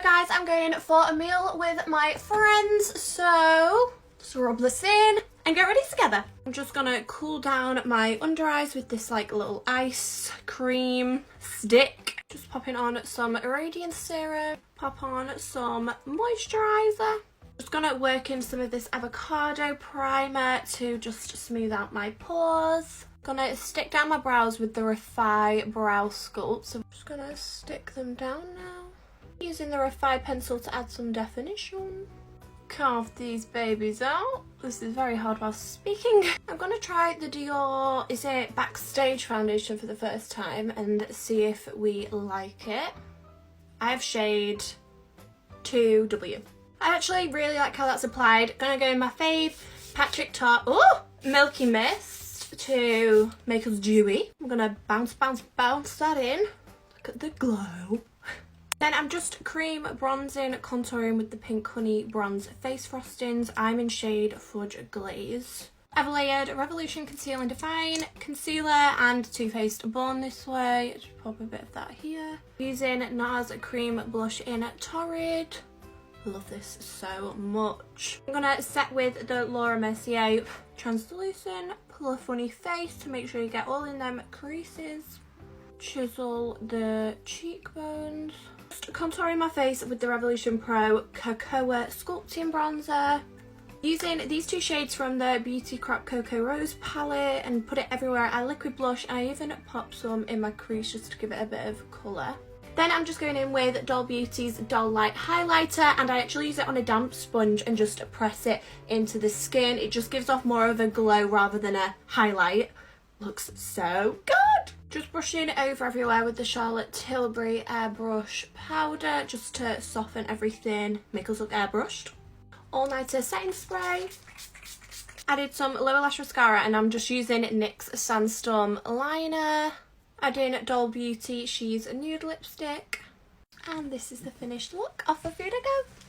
Guys, I'm going for a meal with my friends, so let's rub this in and get ready together. I'm just gonna cool down my under eyes with this like little ice cream stick. Just popping on some radiant serum, pop on some moisturizer. Just gonna work in some of this avocado primer to just smooth out my pores. Gonna stick down my brows with the Refi Brow Sculpt. So I'm just gonna stick them down now. Using the Refi pencil to add some definition. Carve these babies out. This is very hard while speaking. I'm gonna try the Dior, is it Backstage foundation for the first time and see if we like it. I have shade 2W. I actually really like how that's applied. Gonna go in my fave Patrick Tart, Milky Mist to make us dewy. I'm gonna bounce that in. Look at the glow. Then I'm just cream bronzing, contouring with the Pink Honey Bronze Face Frostings. I'm in shade Fudge Glaze. I've layered Revolution Conceal and Define Concealer and Too Faced Born This Way. Just pop a bit of that here. Using NARS Cream Blush in Torrid. Love this so much. I'm gonna set with the Laura Mercier Translucent Pull a Funny Face to make sure you get all in them creases. Chisel the cheekbones. Just contouring my face with the Revolution Pro Cocoa Sculpting Bronzer. Using these two shades from the Beauty Crop Cocoa Rose palette and put it everywhere. I liquid blush and I even pop some in my crease just to give it a bit of colour. Then I'm just going in with Doll Beauty's Doll Light Highlighter, and I actually use it on a damp sponge and just press it into the skin. It just gives off more of a glow rather than a highlight. Looks so good! Just brushing it over everywhere with the Charlotte Tilbury Airbrush Powder just to soften everything, make us look airbrushed. All Nighter Setting Spray. Added some lower lash mascara and I'm just using NYX Sandstorm Liner. Adding Doll Beauty She's Nude Lipstick. And this is the finished look. Off for food I go.